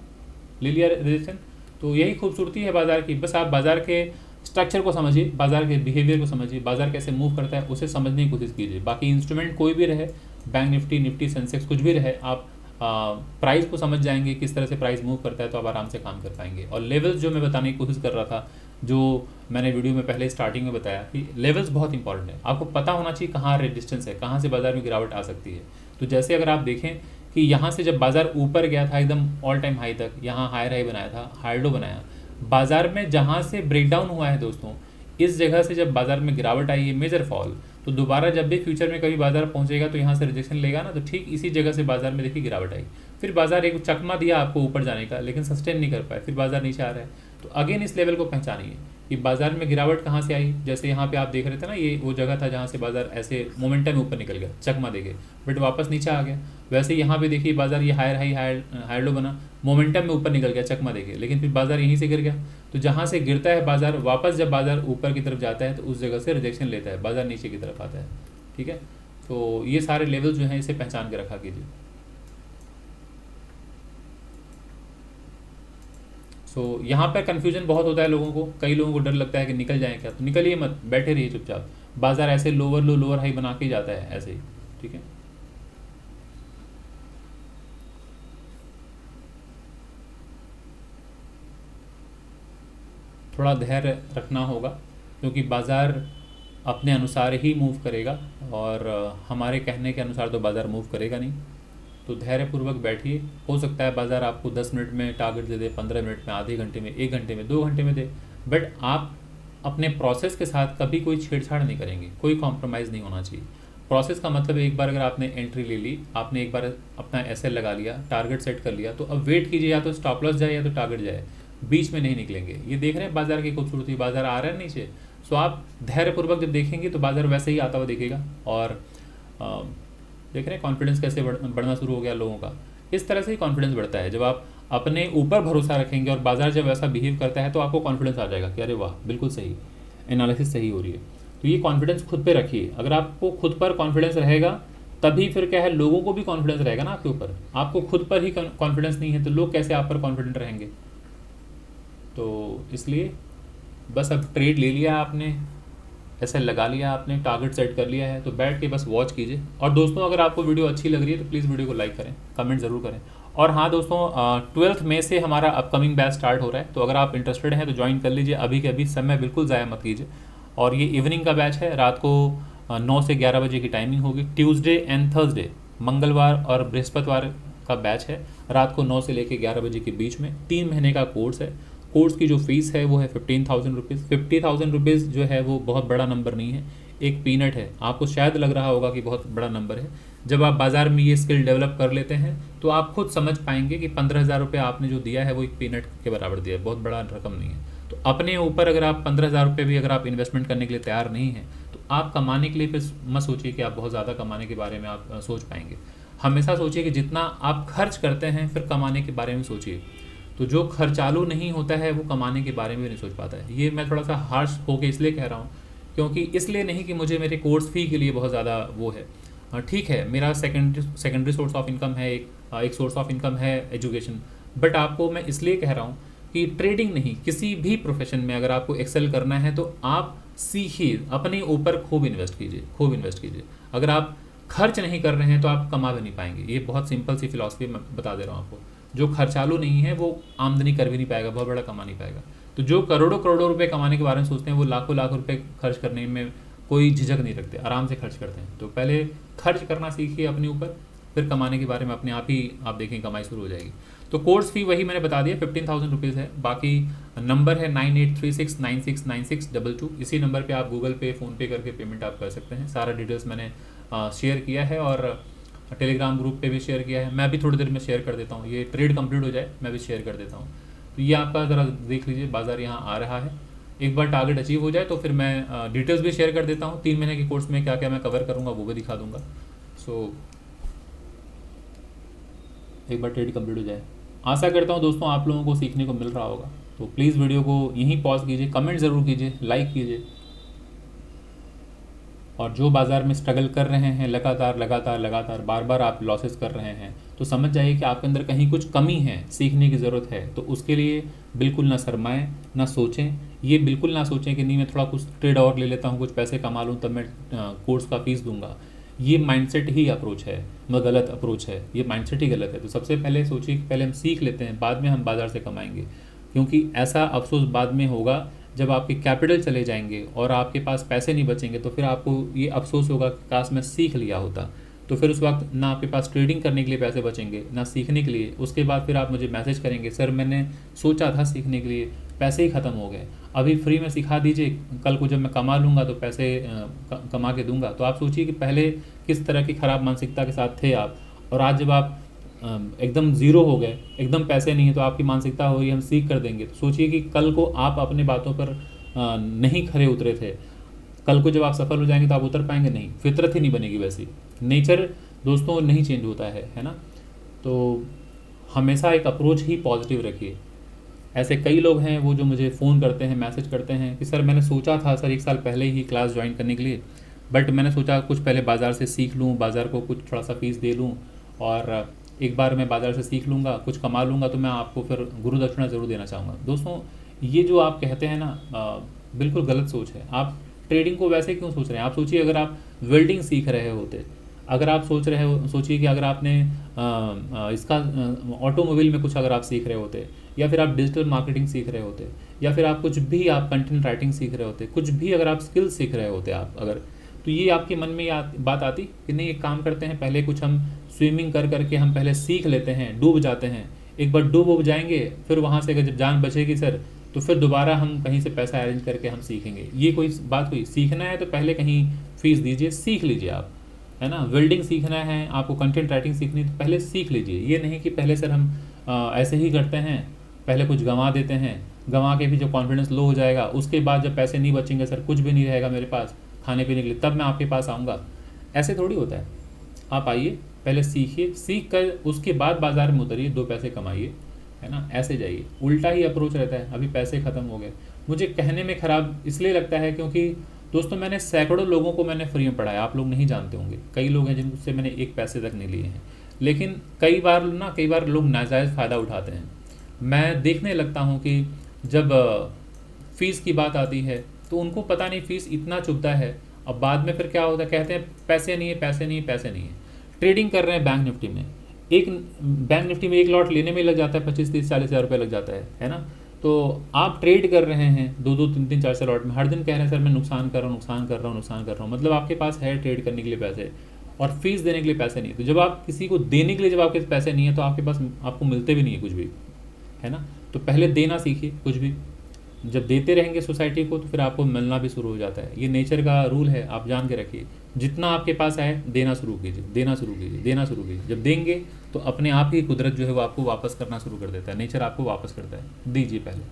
Speaker 1: ले लिया रिजेक्शन। तो यही खूबसूरती है बाजार की, बस आप बाजार के स्ट्रक्चर को समझिए, बाजार के बिहेवियर को समझिए, बाजार कैसे मूव करता है उसे समझने की कोशिश कीजिए। बाकी इंस्ट्रूमेंट कोई भी रहे, बैंक निफ्टी, निफ्टी सेंसेक्स कुछ भी रहे, आप प्राइस को समझ जाएंगे किस तरह से प्राइस मूव करता है, तो आप आराम से काम कर पाएंगे। और लेवल्स जो मैं बताने की कोशिश कर रहा था, जो मैंने वीडियो में पहले स्टार्टिंग में बताया कि लेवल्स बहुत इंपॉर्टेंट है, आपको पता होना चाहिए कहाँ रेजिस्टेंस है, कहाँ से बाजार में गिरावट आ सकती है। तो जैसे अगर आप देखें कि यहाँ से जब बाजार ऊपर गया था एकदम ऑल टाइम हाई तक, यहाँ हायर हाई बनाया था, हायर लो बनाया, बाजार में जहाँ से ब्रेकडाउन हुआ है दोस्तों, इस जगह से जब बाजार में गिरावट आई है, मेजर फॉल, तो दोबारा जब भी फ्यूचर में कभी बाजार पहुंचेगा तो यहाँ से रिजेक्शन लेगा ना, तो ठीक इसी जगह से बाजार में देखिए गिरावट आई। फिर बाजार एक चकमा दिया आपको ऊपर जाने का, लेकिन सस्टेन नहीं कर पाए, फिर बाजार नीचे आ रहा है। तो अगेन इस लेवल को पहचानिए कि बाजार में गिरावट कहाँ से आई। जैसे यहाँ पे आप देख रहे थे ना, ये वो जगह था जहाँ से बाजार ऐसे मोमेंटम ऊपर निकल गया, चकमा देके, बट वापस नीचे आ गया। वैसे यहाँ पे देखिए बाजार ये हायर हाई, हायर लो बना, मोमेंटम में ऊपर निकल गया चकमा देके, लेकिन फिर बाजार यहीं से गिर गया। तो जहाँ से गिरता है बाजार, वापस जब बाजार ऊपर की तरफ जाता है तो उस जगह से रिजेक्शन लेता है, बाजार नीचे की तरफ आता है, ठीक है। तो ये सारे लेवल जो हैं इसे पहचान के रखा कीजिए। सो यहाँ पर कन्फ्यूजन बहुत होता है लोगों को, कई लोगों को डर लगता है कि निकल जाए क्या, तो निकलिए मत, बैठे रहिए चुपचाप। बाजार ऐसे लोअर लो, लोअर हाई बना के जाता है ऐसे ही, ठीक है। थोड़ा धैर्य रखना होगा, क्योंकि बाज़ार अपने अनुसार ही मूव करेगा, और हमारे कहने के अनुसार तो बाज़ार मूव करेगा नहीं। तो धैर्यपूर्वक बैठिए, हो सकता है बाज़ार आपको 10 मिनट में टारगेट दे दे, 15 मिनट में, आधे घंटे में, 1 घंटे में, 2 घंटे में दे, बट आप अपने प्रोसेस के साथ कभी कोई छेड़छाड़ नहीं करेंगे, कोई कॉम्प्रोमाइज़ नहीं होना चाहिए। प्रोसेस का मतलब एक बार अगर आपने एंट्री ले ली, आपने एक बार अपना एसएल लगा लिया, टारगेट सेट कर लिया, तो अब वेट कीजिए, या तो स्टॉप लॉस जाए या तो टारगेट जाए, बीच में नहीं निकलेंगे। ये देख रहे हैं बाजार की खूबसूरती, बाजार आ रहा है नीचे, सो आप धैर्यपूर्वक जब देखेंगे तो बाजार वैसे ही आता हुआ दिखेगा। और देख रहे हैं कॉन्फिडेंस कैसे बढ़ना शुरू हो गया लोगों का। इस तरह से ही कॉन्फिडेंस बढ़ता है, जब आप अपने ऊपर भरोसा रखेंगे और बाजार जब वैसा बिहेव करता है तो आपको कॉन्फिडेंस आ जाएगा कि अरे वाह, बिल्कुल सही, एनालिसिस सही हो रही है। तो ये कॉन्फिडेंस खुद पे रखिए। अगर आपको खुद पर कॉन्फिडेंस रहेगा तभी फिर क्या है, लोगों को भी कॉन्फिडेंस रहेगा ना आपके ऊपर। आपको खुद पर ही कॉन्फिडेंस नहीं है तो लोग कैसे आप पर कॉन्फिडेंट रहेंगे। तो इसलिए बस अब ट्रेड ले लिया आपने, ऐसे लगा लिया आपने, टारगेट सेट कर लिया है, तो बैठ के बस वॉच कीजिए। और दोस्तों अगर आपको वीडियो अच्छी लग रही है तो प्लीज़ वीडियो को लाइक करें, कमेंट ज़रूर करें। और हाँ दोस्तों, 12 मई से हमारा अपकमिंग बैच स्टार्ट हो रहा है, तो अगर आप इंटरेस्टेड हैं तो ज्वाइन कर लीजिए अभी के अभी, समय बिल्कुल ज़ाया मत कीजिए। और ये इवनिंग का बैच है, रात को 9 से 11 बजे की टाइमिंग होगी। ट्यूसडे एंड थर्सडे, मंगलवार और बृहस्पतिवार का बैच है, रात को 9 से लेकर 11 बजे के बीच में। 3 महीने का कोर्स है। कोर्स की जो फीस है वो है 15,000 रुपीज़। 50,000 रुपीज़ जो है वो बहुत बड़ा नंबर नहीं है, एक पीनट है। आपको शायद लग रहा होगा कि बहुत बड़ा नंबर है, जब आप बाज़ार में ये स्किल डेवलप कर लेते हैं तो आप खुद समझ पाएंगे कि 15,000 रुपये आपने जो दिया है वो एक पीनट के बराबर दिया है, बहुत बड़ा रकम नहीं है। तो अपने ऊपर अगर आप 15,000 रुपये भी अगर आप इन्वेस्टमेंट करने के लिए तैयार नहीं हैं तो आप कमाने के लिए फिर मत सोचिए कि आप बहुत ज़्यादा कमाने के बारे में आप सोच पाएंगे। हमेशा सोचिए कि जितना आप खर्च करते हैं फिर कमाने के बारे में सोचिए। तो जो खर्चालू नहीं होता है वो कमाने के बारे में भी नहीं सोच पाता है। ये मैं थोड़ा सा हार्श होके इसलिए कह रहा हूँ, क्योंकि इसलिए नहीं कि मुझे मेरे कोर्स फ़ी के लिए बहुत ज़्यादा वो है। ठीक है, मेरा सेकेंडरी सोर्स ऑफ इनकम है, एक सोर्स ऑफ इनकम है एजुकेशन, बट आपको मैं इसलिए कह रहा हूँ कि ट्रेडिंग नहीं, किसी भी प्रोफेशन में अगर आपको एक्सेल करना है तो आप सीखिए, अपने ऊपर खूब इन्वेस्ट कीजिए, खूब इन्वेस्ट कीजिए। अगर आप खर्च नहीं कर रहे हैं तो आप कमा भी नहीं पाएंगे। ये बहुत सिंपल सी फिलॉसफी मैं बता दे रहा हूँ आपको। जो खर्चालू नहीं है वो आमदनी कर भी नहीं पाएगा, बहुत बड़ा कमा नहीं पाएगा। तो जो करोड़ों करोड़ों रुपए कमाने के बारे में सोचते हैं वो लाखों लाख रुपए खर्च करने में कोई झिझक नहीं रखते, आराम से खर्च करते हैं। तो पहले खर्च करना सीखिए अपने ऊपर, फिर कमाने के बारे में अपने आप ही आप देखें कमाई शुरू हो जाएगी। तो कोर्स फी वही मैंने बता दिया 15,000 रुपीज़ है। बाकी नंबर है 9836969622। इसी नंबर पे आप गूगल पे, फ़ोनपे करके पेमेंट आप कर सकते हैं। सारा डिटेल्स मैंने शेयर किया है और टेलीग्राम ग्रुप पे भी शेयर किया है। मैं भी थोड़ी देर में शेयर कर देता हूँ, ये ट्रेड कंप्लीट हो जाए मैं भी शेयर कर देता हूँ। तो ये आपका ज़रा देख लीजिए, बाज़ार यहाँ आ रहा है। एक बार टारगेट अचीव हो जाए तो फिर मैं डिटेल्स भी शेयर कर देता हूँ। 3 महीने के कोर्स में क्या क्या मैं कवर करूँगा वो भी दिखा दूँगा। सो एक बार ट्रेड कंप्लीट हो जाए। आशा करता हूँ दोस्तों आप लोगों को सीखने को मिल रहा होगा। तो प्लीज़ वीडियो को यहीं पॉज कीजिए, कमेंट ज़रूर कीजिए, लाइक कीजिए। और जो बाज़ार में स्ट्रगल कर रहे हैं लगातार बार बार आप लॉसेस कर रहे हैं, तो समझ जाइए कि आपके अंदर कहीं कुछ कमी है, सीखने की ज़रूरत है। तो उसके लिए बिल्कुल ना शर्माएं, ना सोचें। ये बिल्कुल ना सोचें कि नहीं मैं थोड़ा कुछ ट्रेड और ले लेता हूँ, कुछ पैसे कमा लूँ तब मैं कोर्स का फीस दूंगा। ये माइंडसेट ही अप्रोच है, मगर गलत अप्रोच है। ये माइंडसेट ही गलत है। तो सबसे पहले सोचिए कि पहले हम सीख लेते हैं, बाद में हम बाज़ार से कमाएंगे। क्योंकि ऐसा अफसोस बाद में होगा जब आपके कैपिटल चले जाएंगे और आपके पास पैसे नहीं बचेंगे, तो फिर आपको ये अफसोस होगा कि काश मैं सीख लिया होता। तो फिर उस वक्त ना आपके पास ट्रेडिंग करने के लिए पैसे बचेंगे, ना सीखने के लिए। उसके बाद फिर आप मुझे मैसेज करेंगे, सर मैंने सोचा था सीखने के लिए, पैसे ही ख़त्म हो गए, अभी फ्री में सिखा दीजिए, कल को जब मैं कमा लूँगा तो पैसे कमा के दूंगा। तो आप सोचिए कि पहले किस तरह की ख़राब मानसिकता के साथ थे आप, और आज जब आप एकदम ज़ीरो हो गए, एकदम पैसे नहीं है, तो आपकी मानसिकता हो गई हम सीख कर देंगे। तो सोचिए कि कल को आप अपने बातों पर नहीं खरे उतरे थे, कल को जब आप सफल हो जाएंगे तो आप उतर पाएंगे नहीं, फितरत ही नहीं बनेगी वैसी। नेचर दोस्तों नहीं चेंज होता है ना। तो हमेशा एक अप्रोच ही पॉजिटिव रखिए। ऐसे कई लोग हैं वो जो मुझे फ़ोन करते हैं, मैसेज करते हैं कि सर मैंने सोचा था सर 1 साल पहले ही क्लास ज्वाइन करने के लिए, बट मैंने सोचा कुछ पहले बाज़ार से सीख लूँ, बाज़ार को कुछ थोड़ा सा फीस दे लूँ, और एक बार मैं बाज़ार से सीख लूँगा, कुछ कमा लूँगा, तो मैं आपको फिर गुरु दक्षिणा ज़रूर देना चाहूँगा। दोस्तों ये जो आप कहते हैं ना, बिल्कुल गलत सोच है। आप ट्रेडिंग को वैसे क्यों सोच रहे हैं? आप सोचिए अगर आप वेल्डिंग सीख रहे होते, अगर आप सोचिए कि अगर आपने इसका ऑटोमोबाइल में कुछ अगर आप सीख रहे होते, या फिर आप डिजिटल मार्केटिंग सीख रहे होते, या फिर आप कुछ भी आप कंटेंट राइटिंग सीख रहे होते, कुछ भी अगर आप स्किल सीख रहे होते आप अगर, तो ये आपके मन में बात आती कि नहीं एक काम करते हैं, पहले कुछ हम स्विमिंग कर करके हम पहले सीख लेते हैं, डूब जाते हैं, एक बार डूब जाएंगे, फिर वहाँ से अगर जब जान बचेगी सर तो फिर दोबारा हम कहीं से पैसा अरेंज करके हम सीखेंगे। ये कोई बात हुई? सीखना है तो पहले कहीं फीस दीजिए, सीख लीजिए आप, है ना। वेल्डिंग सीखना है आपको, कंटेंट राइटिंग सीखनी है तो पहले सीख लीजिए। ये नहीं कि पहले सर हम ऐसे ही करते हैं, पहले कुछ गंवा देते हैं, गंवा के भी जब कॉन्फिडेंस लो हो जाएगा, उसके बाद जब पैसे नहीं बचेंगे, सर कुछ भी नहीं रहेगा मेरे पास खाने पीने के लिए, तब मैं आपके पास आऊँगा। ऐसे थोड़ी होता है। आप आइए, पहले सीखिए, सीख कर उसके बाद बाज़ार में उतरिए, 2 पैसे कमाइए, है ना। ऐसे जाइए, उल्टा ही अप्रोच रहता है। अभी पैसे ख़त्म हो गए, मुझे कहने में ख़राब इसलिए लगता है क्योंकि दोस्तों मैंने सैकड़ों लोगों को मैंने फ्री में पढ़ाया, आप लोग नहीं जानते होंगे। कई लोग हैं जिनसे मैंने 1 पैसे तक नहीं लिए हैं, लेकिन कई बार लोग नाजायज़ फ़ायदा उठाते हैं। मैं देखने लगता हूँ कि जब फ़ीस की बात आती है तो उनको पता नहीं फ़ीस इतना चुभता है, अब बाद में फिर क्या होता है, कहते हैं पैसे नहीं है, पैसे नहीं है, पैसे नहीं है। ट्रेडिंग कर रहे हैं बैंक निफ्टी में, बैंक निफ्टी में एक लॉट लेने में लग जाता है 25-30-40 हज़ार रुपये लग जाता है ना। तो आप ट्रेड कर रहे हैं 2-2, 3-3, 4-4 लॉट में, हर दिन कह रहे हैं सर मैं नुकसान कर रहा हूँ, मतलब आपके पास है ट्रेड करने के लिए पैसे और फीस देने के लिए पैसे नहीं। तो जब आप किसी को देने के लिए, जब आपके पास पैसे नहीं है तो आपके पास आपको मिलते भी नहीं है कुछ भी, है ना। तो पहले देना सीखिए कुछ भी, जब देते रहेंगे सोसाइटी को तो फिर आपको मिलना भी शुरू हो जाता है। ये नेचर का रूल है, आप जान के रखिए। जितना आपके पास आए देना शुरू कीजिए। जब देंगे तो अपने आप ही कुदरत जो है वो आपको वापस करना शुरू कर देता है, नेचर आपको वापस करता है। दीजिए पहले।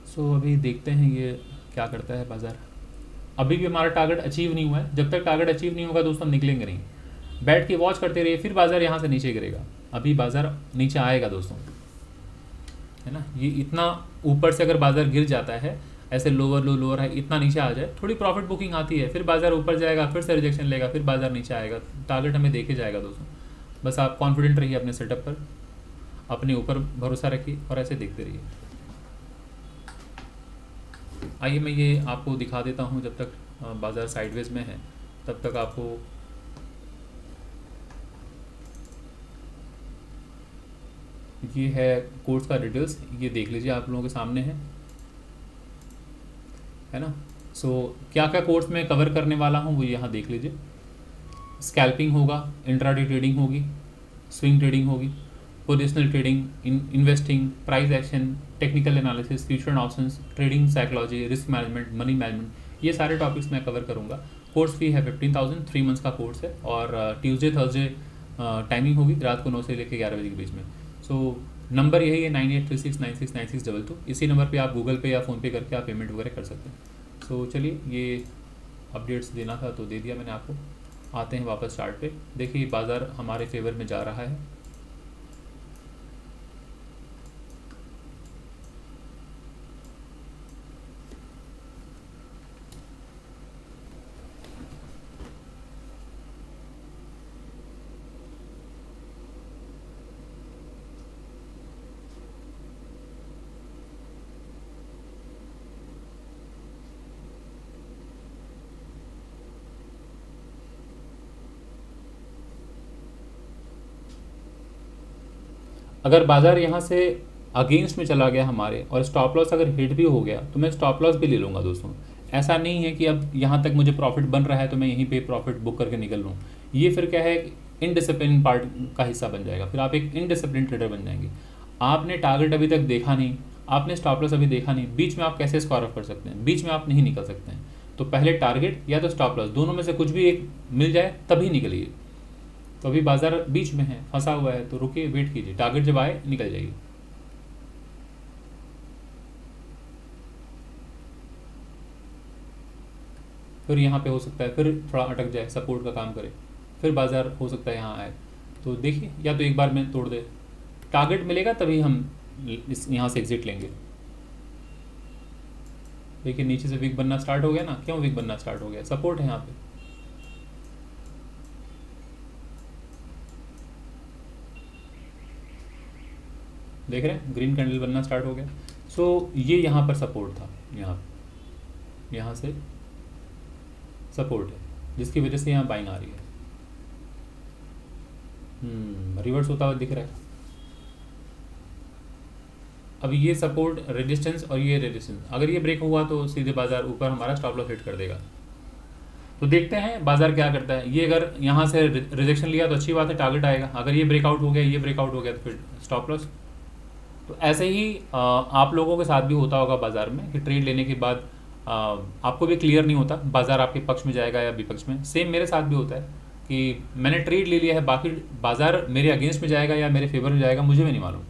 Speaker 1: सो अभी देखते हैं ये क्या करता है बाज़ार। अभी भी हमारा टारगेट अचीव नहीं हुआ है। जब तक टारगेट अचीव नहीं होगा दोस्तों हम निकलेंगे नहीं। बैठ के वॉच करते रहिए, फिर बाज़ार यहाँ से नीचे गिरेगा। अभी बाज़ार नीचे आएगा दोस्तों, है ना। ये इतना ऊपर से अगर बाज़ार गिर जाता है, ऐसे लोअर है, इतना नीचे आ जाए, थोड़ी प्रॉफिट बुकिंग आती है, फिर बाज़ार ऊपर जाएगा, फिर से रिजेक्शन लेगा, फिर बाज़ार नीचे आएगा, टारगेट हमें देखे जाएगा दोस्तों। बस आप कॉन्फिडेंट रहिए अपने सेटअप पर, अपने ऊपर भरोसा रखिए और ऐसे देखते रहिए। आइए मैं ये आपको दिखा देता हूँ, जब तक बाज़ार साइडवेज में है तब तक आपको ये है कोर्स का डिटेल्स, ये देख लीजिए, आप लोगों के सामने है ना। सो क्या क्या कोर्स में कवर करने वाला हूँ वो यहाँ देख लीजिए। स्कैल्पिंग होगा, इंट्राडे ट्रेडिंग होगी, स्विंग ट्रेडिंग होगी, positional trading, investing, price action, technical analysis, future options, trading psychology, risk management, money management, ये सारे टॉपिक्स मैं कवर करूँगा। कोर्स फी है 15,000, 3 मंथ्स का कोर्स है और ट्यूसडे थर्सडे टाइमिंग होगी रात को 9 से लेकर 11 बजे के बीच में। सो नंबर यही है 9836969622। इसी नंबर पे आप गूगल पे या फ़ोनपे करके आप पेमेंट वगैरह कर सकते हैं। सो चलिए, ये अपडेट्स देना था तो दे दिया मैंने आपको। आते हैं वापस चार्ट पे। देखिए बाज़ार हमारे फेवर में जा रहा है। अगर बाज़ार यहाँ से अगेंस्ट में चला गया हमारे और स्टॉप लॉस अगर हिट भी हो गया तो मैं स्टॉप लॉस भी ले लूँगा दोस्तों। ऐसा नहीं है कि अब यहाँ तक मुझे प्रॉफिट बन रहा है तो मैं यहीं पे प्रॉफिट बुक करके निकल लूँ। ये फिर क्या है, इनडिसिप्लिन पार्ट का हिस्सा बन जाएगा, फिर आप एक इनडिसिप्लिन ट्रेडर बन जाएंगे। आपने टारगेट अभी तक देखा नहीं, आपने स्टॉप लॉस अभी देखा नहीं, बीच में आप कैसे स्क्वायर ऑफ कर सकते हैं? बीच में आप नहीं निकल सकते हैं। तो पहले टारगेट या तो स्टॉप लॉस, दोनों में से कुछ भी एक मिल जाए तभी निकलिए। तो अभी बाजार बीच में है, फंसा हुआ है, तो रुकिए, वेट कीजिए, टारगेट जब आए निकल जाइए। फिर यहाँ पे हो सकता है फिर थोड़ा अटक जाए, सपोर्ट का काम करे, फिर बाजार हो सकता है यहाँ आए। तो देखिए, या तो एक बार में तोड़ दे, टारगेट मिलेगा तभी हम इस यहाँ से एग्जिट लेंगे। देखिए नीचे से वीक बनना स्टार्ट हो गया ना। क्यों वीक बनना स्टार्ट हो गया? सपोर्ट है यहाँ पे। देख रहे हैं, ग्रीन कैंडल बनना स्टार्ट हो गया। सो ये यहाँ पर सपोर्ट था, यहाँ से सपोर्ट है, जिसकी वजह से यहाँ बाइंग आ रही है। रिवर्स होता हुआ दिख रहा है। अब ये सपोर्ट रेजिस्टेंस और ये रेजिस्टेंस, अगर ये ब्रेक हुआ तो सीधे बाजार ऊपर हमारा स्टॉप लॉस हिट कर देगा। तो देखते हैं बाजार क्या करता है। ये अगर यहाँ से रिजेक्शन लिया तो अच्छी बात है, टारगेट आएगा। अगर ये ब्रेकआउट हो गया, ये ब्रेकआउट हो गया, तो फिर स्टॉप लॉस। तो ऐसे ही आप लोगों के साथ भी होता होगा बाजार में कि ट्रेड लेने के बाद आपको भी क्लियर नहीं होता बाजार आपके पक्ष में जाएगा या विपक्ष में। सेम मेरे साथ भी होता है कि मैंने ट्रेड ले लिया है, बाकी बाजार मेरे अगेंस्ट में जाएगा या मेरे फेवर में जाएगा मुझे भी नहीं मालूम।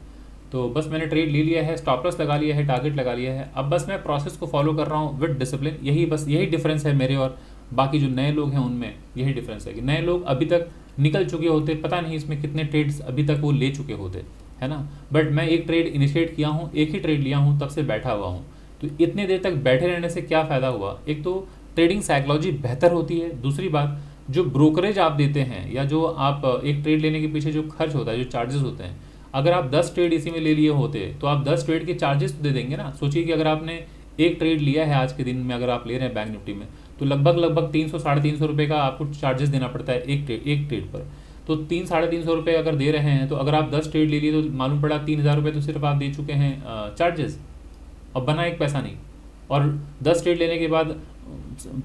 Speaker 1: तो बस मैंने ट्रेड ले लिया है, स्टॉप लॉस लगा लिया है, टारगेट लगा लिया है, अब बस मैं प्रोसेस को फॉलो कर रहा हूँ विद डिसिप्लिन। यही डिफरेंस है मेरे और बाकी जो नए लोग हैं उनमें। यही डिफरेंस है कि नए लोग अभी तक निकल चुके होते, पता नहीं इसमें कितने ट्रेड्स अभी तक वो ले चुके होते, है ना। बट मैं एक ट्रेड इनिशिएट किया हूँ, एक ही ट्रेड लिया हूँ, तब से बैठा हुआ हूँ। तो इतने देर तक बैठे रहने से क्या फ़ायदा हुआ? एक तो ट्रेडिंग साइकोलॉजी बेहतर होती है, दूसरी बात जो ब्रोकरेज आप देते हैं या जो आप एक ट्रेड लेने के पीछे जो खर्च होता है, जो चार्जेस होते हैं, अगर आप 10 ट्रेड इसी में ले लिए होते तो आप 10 ट्रेड के चार्जेस तो दे देंगे ना। सोचिए कि अगर आपने एक ट्रेड लिया है आज के दिन में, अगर आप ले रहे हैं बैंक निफ्टी में, तो लगभग 300 साढ़े 300 रुपये का आपको चार्जेस देना पड़ता है एक ट्रेड पर। तो 300-350 रुपये अगर दे रहे हैं, तो अगर आप 10 ट्रेड ले लिए तो मालूम पड़ा 3,000 रुपये तो सिर्फ आप दे चुके हैं चार्जेस, अब बना एक पैसा नहीं। और 10 ट्रेड लेने के बाद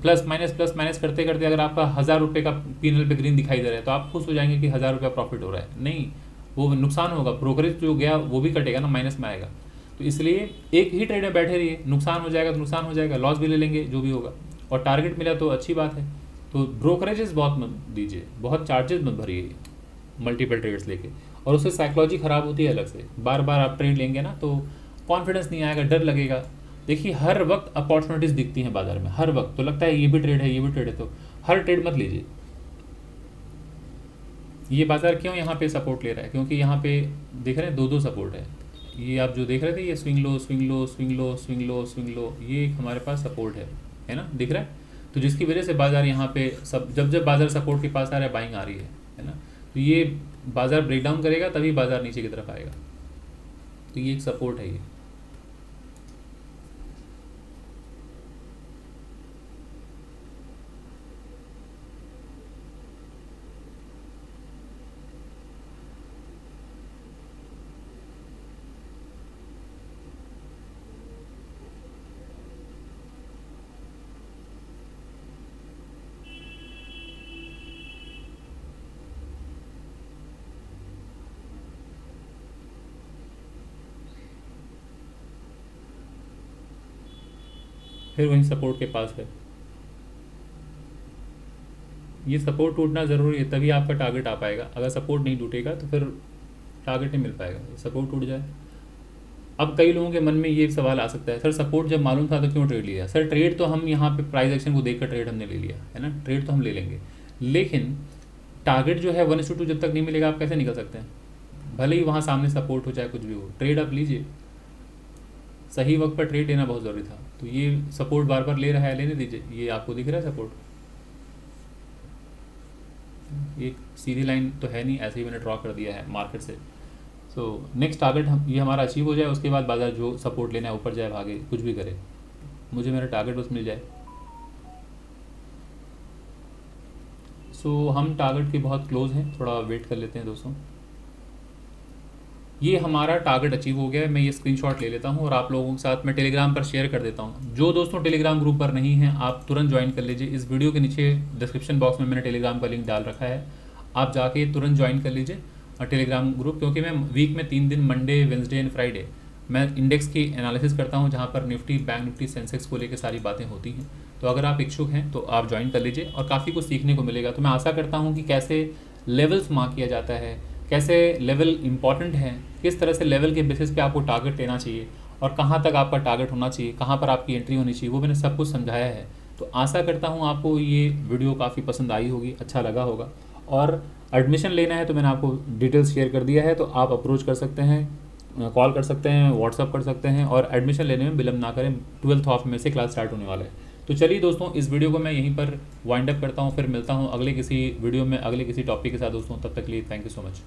Speaker 1: प्लस माइनस करते करते अगर आपका 1,000 रुपये का पीएनएल पे ग्रीन दिखाई दे रहा है तो आप खुश हो जाएंगे कि 1,000 रुपये प्रॉफिट हो रहा है। नहीं, वो नुकसान होगा, ब्रोकरेज जो गया वो भी कटेगा ना, माइनस में आएगा। तो इसलिए एक ही ट्रेड में बैठे रहिए, नुकसान हो जाएगा तो नुकसान हो जाएगा, लॉस भी ले लेंगे जो भी होगा, और टारगेट मिला तो अच्छी बात है। तो ब्रोकरेजेस बहुत मत दीजिए, बहुत चार्जेस मत भरिए मल्टीपल ट्रेड्स लेके, और उससे साइकोलॉजी ख़राब होती है अलग से। बार बार आप ट्रेड लेंगे ना तो कॉन्फिडेंस नहीं आएगा, डर लगेगा। देखिए हर वक्त अपॉर्चुनिटीज़ दिखती हैं बाजार में, हर वक्त। तो लगता है ये भी ट्रेड है, ये भी ट्रेड है, तो हर ट्रेड मत लीजिए। ये बाजार क्यों यहाँ पे सपोर्ट ले रहा है? क्योंकि यहाँ पे देख रहे हैं दो सपोर्ट है। ये आप जो देख रहे थे, ये swing low swing low swing low swing low swing low, ये एक हमारे पास सपोर्ट है ना, दिख रहा है। तो जिसकी वजह से बाजार यहाँ पे जब बाजार सपोर्ट के पास आ रहा है, बाइंग आ रही है ना। तो ये बाज़ार ब्रेक डाउन करेगा तभी बाज़ार नीचे की तरफ आएगा। तो ये एक सपोर्ट है ये। फिर वहीं सपोर्ट के पास है। ये सपोर्ट टूटना ज़रूरी है, तभी आपका टारगेट आ पाएगा। अगर सपोर्ट नहीं टूटेगा तो फिर टारगेट नहीं मिल पाएगा। सपोर्ट टूट जाए। अब कई लोगों के मन में ये सवाल आ सकता है, सर सपोर्ट जब मालूम था तो क्यों ट्रेड लिया? सर ट्रेड तो हम यहाँ पे प्राइस एक्शन को देखकर ट्रेड हमने ले लिया है ना, ट्रेड तो हम ले लेंगे, लेकिन टारगेट जो है 1:2 जब तक नहीं मिलेगा आप कैसे निकल सकते हैं? भले ही वहाँ सामने सपोर्ट हो चाहे कुछ भी हो, ट्रेड आप लीजिए। सही वक्त पर ट्रेड लेना बहुत ज़रूरी था। तो ये सपोर्ट बार बार ले रहा है, लेने दीजिए। ये आपको दिख रहा है सपोर्ट, एक सीधी लाइन तो है नहीं, ऐसे ही मैंने ड्रॉ कर दिया है मार्केट से। सो नेक्स्ट टारगेट हम ये हमारा अचीव हो जाए, उसके बाद बाजार जो सपोर्ट लेना है ऊपर जाए भागे कुछ भी करे, मुझे मेरा टारगेट बस मिल जाए। सो हम टारगेट के बहुत क्लोज हैं, थोड़ा वेट कर लेते हैं दोस्तों। ये हमारा टारगेट अचीव हो गया है। मैं ये स्क्रीनशॉट ले लेता हूँ और आप लोगों के साथ मैं टेलीग्राम पर शेयर कर देता हूँ। जो दोस्तों टेलीग्राम ग्रुप पर नहीं हैं आप तुरंत ज्वाइन कर लीजिए। इस वीडियो के नीचे डिस्क्रिप्शन बॉक्स में मैंने टेलीग्राम का लिंक डाल रखा है, आप जाके तुरंत ज्वाइन कर लीजिए टेलीग्राम ग्रुप। क्योंकि मैं वीक में 3 दिन मंडे, वेंसडे एंड फ्राइडे मैं इंडेक्स की एनालिसिस करता हूँ, जहाँ पर निफ्टी, बैंक निफ्टी, सेंसेक्स को लेकर सारी बातें होती हैं। तो अगर आप इच्छुक हैं तो आप ज्वाइन कर लीजिए और काफ़ी कुछ सीखने को मिलेगा। तो मैं आशा करता हूँ कि कैसे लेवल्स मार्क किया जाता है, कैसे लेवल इंपॉर्टेंट है, किस तरह से लेवल के बेसिस पे आपको टारगेट लेना चाहिए और कहाँ तक आपका टारगेट होना चाहिए, कहाँ पर आपकी एंट्री होनी चाहिए, वो मैंने सब कुछ समझाया है। तो आशा करता हूँ आपको ये वीडियो काफ़ी पसंद आई होगी, अच्छा लगा होगा। और एडमिशन लेना है तो मैंने आपको डिटेल्स शेयर कर दिया है, तो आप अप्रोच कर सकते हैं, कॉल कर सकते हैं, व्हाट्सअप कर सकते हैं और एडमिशन लेने में विलम्ब ना करें। 12th ऑफ में से क्लास स्टार्ट होने वाला है। तो चलिए दोस्तों, इस वीडियो को मैं यहीं पर वाइंड अप करता हूँ, फिर मिलता हूँ अगले किसी वीडियो में अगले किसी टॉपिक के साथ दोस्तों। तब तक के लिए थैंक यू सो मच।